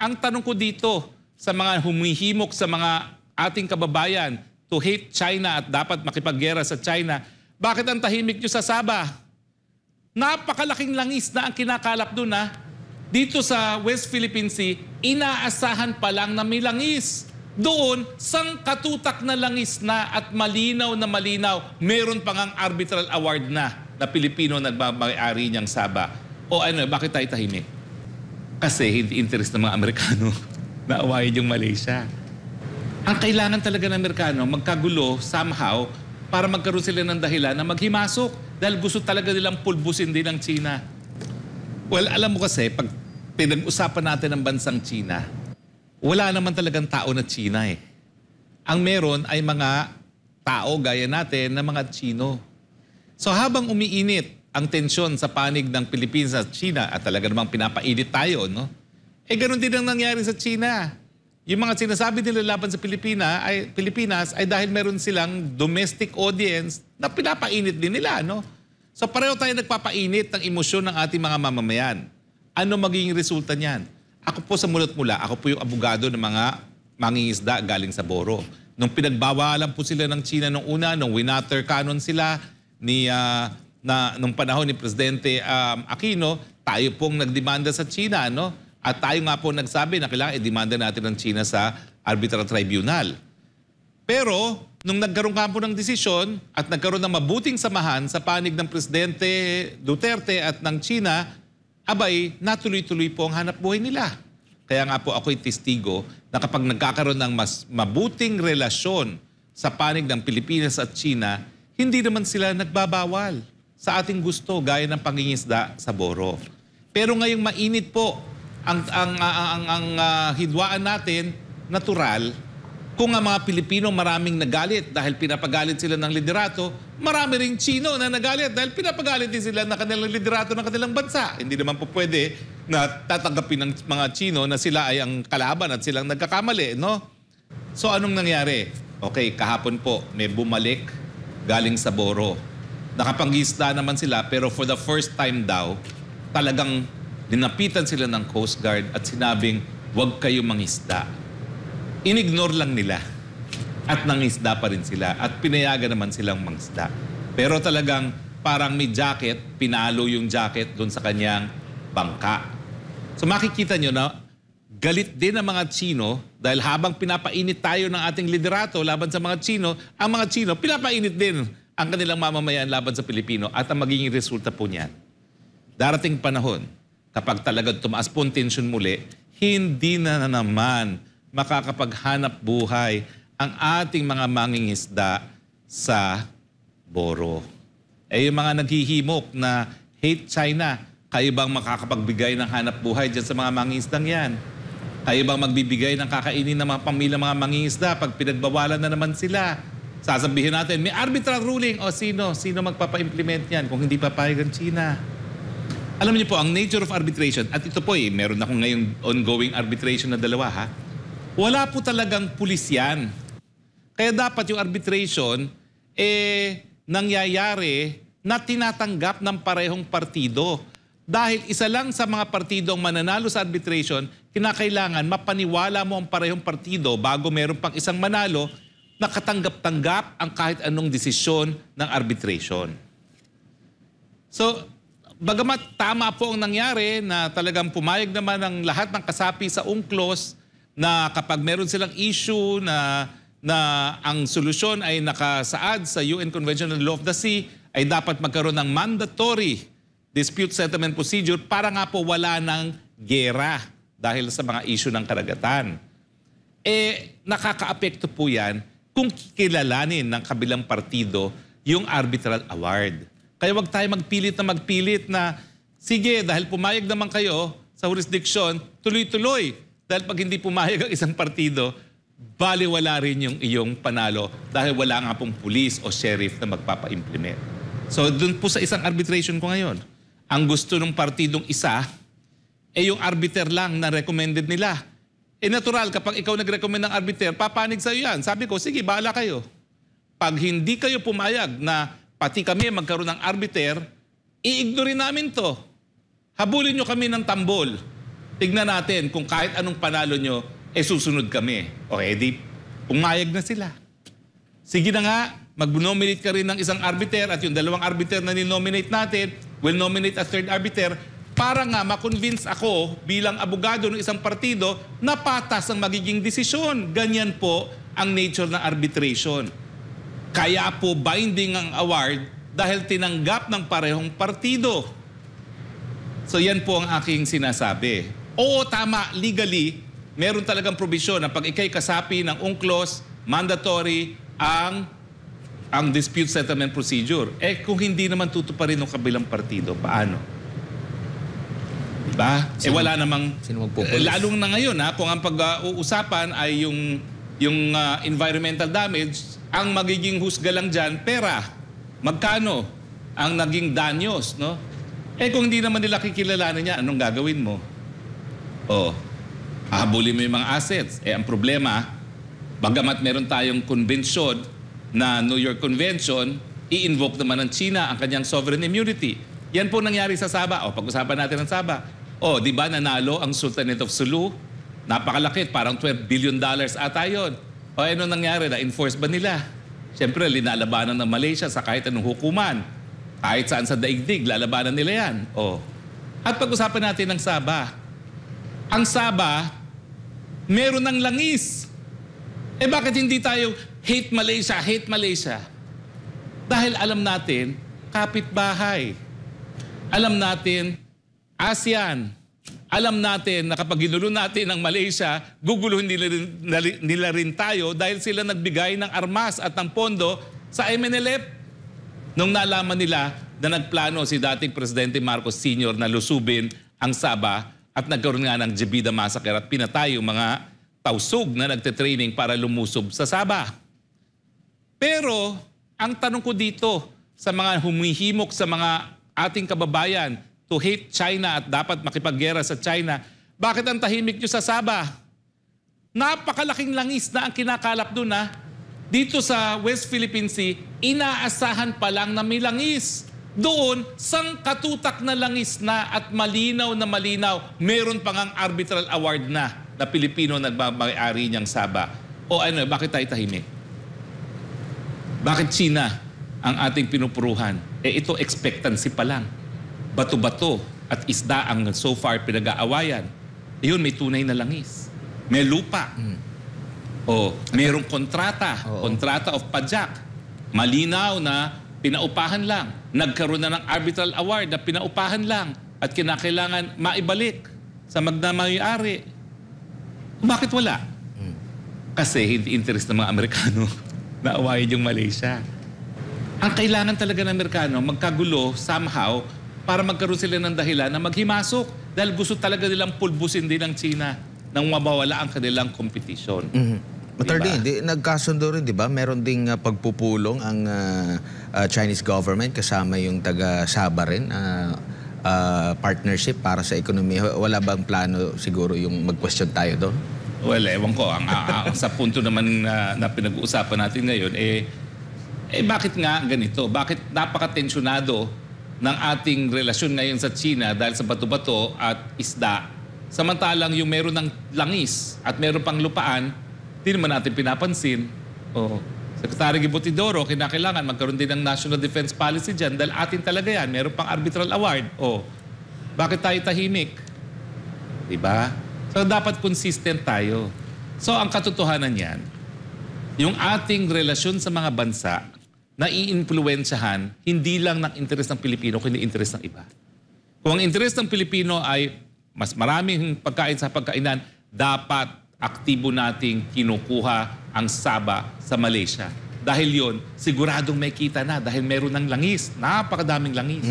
ang tanong ko dito sa mga humihimok sa mga ating kababayan to hate China at dapat makipaggera sa China, bakit ang tahimik nyo sa Sabah? Napakalaking langis na ang kinakalap doon ha. Dito sa West Philippine Sea, inaasahan pa lang na may langis. Doon, sangkatutak na langis na at malinaw na malinaw, meron pang ang arbitral award na Pilipino nagmamayari niyang Sabah. O ano, bakit tayo tahimik? Kasi hindi interest ng mga Amerikano na awayin yung Malaysia. Ang kailangan talaga ng Amerikano, magkagulo somehow para magkaroon sila ng dahilan na maghimasok dahil gusto talaga nilang pulbusin din ang China. Well, alam mo kasi, pag pinag-usapan natin ang bansang China, wala naman talagang tao na China eh. Ang meron ay mga tao gaya natin na mga Chino. So habang umiinit ang tensyon sa panig ng Pilipinas at China at talaga namang pinapainit tayo, no? Eh ganun din ang nangyari sa China. Yung mga sinasabi nila laban sa Pilipinas ay dahil meron silang domestic audience na pinapainit din nila, no? So pareho tayo nagpapainit ng emosyon ng ating mga mamamayan. Ano magiging resulta niyan? Ako po sa mulot mula, ako po yung abogado ng mga mangingisda galing sa Boro. Nung pinagbawalan po sila ng China nung una, nung winater canon sila nung panahon ni Presidente Aquino, tayo pong nagdemanda sa China, no? At tayo nga po nagsabi na kailangan i-demanda natin ng China sa arbitral tribunal. Pero, nung nagkaroon ka po ng desisyon at nagkaroon ng mabuting samahan sa panig ng Presidente Duterte at ng China, abay, natuloy-tuloy po ang hanap buhay nila. Kaya nga po ako'y testigo na kapag nagkakaroon ng mas mabuting relasyon sa panig ng Pilipinas at China, hindi naman sila nagbabawal sa ating gusto gaya ng pangingisda sa Boro. Pero ngayong mainit po ang hidwaan natin, natural, kung ang mga Pilipino maraming nagalit dahil pinapagalit sila ng liderato, marami ring Chino na nagalit dahil pinapagalit din sila ng kanilang liderato ng kanilang bansa. Hindi naman po pwede na tatanggapin ng mga Chino na sila ay ang kalaban at silang nagkakamali, no? So anong nangyari? Okay, kahapon po may bumalik galing sa Boro. Nakapangisda naman sila pero for the first time daw, talagang dinapitan sila ng Coast Guard at sinabing, huwag kayo mangisda. Inignore lang nila at nangisda pa rin sila at pinayagan naman silang mangisda. Pero talagang parang may jacket, pinalo yung jacket doon sa kanyang bangka. So makikita nyo na galit din ang mga Chino dahil habang pinapainit tayo ng ating liderato laban sa mga Chino, ang mga Chino pinapainit din ang kanilang mamamayan laban sa Pilipino at ang magiging resulta po niyan. Darating panahon, kapag talagang tumaas po ang tensyon muli, hindi na naman makakapaghanap buhay ang ating mga mangingisda sa Boro. Eh yung mga naghihimok na hate China, kayo bang makakapagbigay ng hanap buhay dyan sa mga mangingisdang yan? Kayo bang magbibigay ng kakainin ng mga pamilya mga mangingisda pag pinagbawalan na naman sila? Sasabihin natin, may arbitral ruling. O sino magpapa-implement yan kung hindi papayag ang China? Alam niyo po, ang nature of arbitration, at ito po meron akong ngayong ongoing arbitration na dalawa ha, wala po talagang pulis yan. Kaya dapat yung arbitration, nangyayari na tinatanggap ng parehong partido. Dahil isa lang sa mga partido ang mananalo sa arbitration, kinakailangan mapaniwala mo ang parehong partido bago meron pang isang manalo na katanggap-tanggap ang kahit anong desisyon ng arbitration. So, bagamat tama po ang nangyari na talagang pumayag naman ang lahat ng kasapi sa UNCLOS na kapag meron silang issue na ang solusyon ay nakasaad sa UN Convention on the Law of the Sea, ay dapat magkaroon ng mandatory dispute settlement procedure para nga po wala ng gera dahil sa mga issue ng karagatan. Nakakaapekto po yan kung kilalanin ng kabilang partido yung arbitral award. Kaya wag tayo magpilit na, sige, dahil pumayag naman kayo sa jurisdiction, tuloy-tuloy. Dahil pag hindi pumayag ang isang partido, baliwala rin yung iyong panalo dahil wala nga pong pulis o sheriff na magpapa-implement. So, dun po sa isang arbitration ko ngayon, ang gusto ng partidong isa, yung arbiter lang na recommended nila. Natural, kapag ikaw nag-recommend ng arbiter, papanig sa'yo yan. Sabi ko, sige, bahala kayo. Pag hindi kayo pumayag na pati kami magkaroon ng arbiter, i-ignore namin to. Habulin nyo kami ng tambol. tignan natin kung kahit anong panalo nyo, susunod kami. O edi, pumayag na sila. Sige na nga, mag-nominate ka rin ng isang arbiter at yung dalawang arbiter na ninominate natin will nominate a third arbiter para nga ma-convince ako bilang abogado ng isang partido na patas ang magiging desisyon. Ganyan po ang nature ng arbitration. Kaya po binding ang award dahil tinanggap ng parehong partido. So yan po ang aking sinasabi. Oo, tama, legally, meron talagang provision na pag ikay kasapi ng UNCLOS, mandatory ang dispute settlement procedure. Kung hindi naman tutuparin ng kabilang partido, paano? Diba? Wala namang... Sino magpupulis? Lalong na ngayon, kung ang pag-uusapan ay yung environmental damage, ang magiging husga lang dyan, pera. Magkano ang naging danyos, no? Kung hindi naman nila kikilalanin niya, anong gagawin mo? Hahabulin mo yung mga assets. Ang problema, bagamat meron tayong convention na New York Convention, i-invoke naman ng China ang kanyang sovereign immunity. Yan po nangyari sa Sabah. Pag-usapan natin ng Sabah. Di ba nanalo ang Sultanate of Sulu? Napakalaki, parang $12 billion ata yun. Ano nangyari? Na-enforce ba nila? Siyempre, linalabanan ng Malaysia sa kahit anong hukuman. Kahit saan sa daigdig, lalabanan nila yan. At pag-usapan natin ng Sabah. Ang Sabah, meron ng langis. Bakit hindi tayo hate Malaysia, hate Malaysia? Dahil alam natin, kapitbahay. Alam natin, ASEAN. Alam natin na kapag ginulo natin ang Malaysia, guguluhin nila rin tayo dahil sila nagbigay ng armas at ng pondo sa MNLF. Nung nalaman nila na nagplano si dating Presidente Marcos Sr. na lusubin ang Sabah at nagkaroon nga ng Jebida Massacre at pinatay yung mga tausog na nagte-training para lumusob sa Sabah. Pero ang tanong ko dito sa mga humihimok sa mga ating kababayan to hate China at dapat makipaggera sa China, bakit ang tahimik nyo sa Sabah? Napakalaking langis na ang kinakalap doon Dito sa West Philippine Sea, inaasahan pa lang na may langis. Doon, sangkatutak na langis na at malinaw na malinaw, meron pang ang arbitral award na Pilipino nagmamayari niyang Sabah. Bakit tayo tahimik? Bakit China ang ating pinupuruhan? Ito expectancy pa lang. Bato-bato at isda ang so far pinag-aawayan. Yun, may tunay na langis. May lupa. Mayroong kontrata. Kontrata of pajak. Malinaw na pinaupahan lang. Nagkaroon na ng arbitral award na pinaupahan lang at kinakailangan maibalik sa magnamayari. Bakit wala? Kasi hindi interest ng mga Amerikano na awayin yung Malaysia. Ang kailangan talaga ng Amerikano, magkagulo somehow para magkaroon sila ng dahilan na maghimasok dahil gusto talaga nilang pulbusin din ng China nang mawawala ang kanilang competition. Attorney, nagkasundo rin, di ba? Meron ding pagpupulong ang Chinese government kasama yung taga-Sabah rin, partnership para sa ekonomiya. Wala bang plano siguro yung mag-question tayo doon? Well, ewan ko. Sa punto naman na pinag-uusapan natin ngayon, bakit nga ganito? Bakit napaka-tensyonado ng ating relasyon ngayon sa China dahil sa bato-bato at isda? Samantalang yung meron ng langis at meron pang lupaan, hindi naman natin pinapansin. Secretary Gibotidoro, kinakailangan magkaroon din ng National Defense Policy dyan dahil atin talaga yan. Meron pang arbitral award. Bakit tayo tahimik? Diba? So, dapat consistent tayo. So, ang katotohanan yan, yung ating relasyon sa mga bansa na iimpluwensyahan hindi lang ng interes ng Pilipino, kundi interes ng iba. Kung ang interes ng Pilipino ay mas maraming pagkain sa pagkainan, dapat aktibo nating kinukuha ang Sabah sa Malaysia. Dahil yon, siguradong may kita na dahil meron ng langis. Napakadaming langis.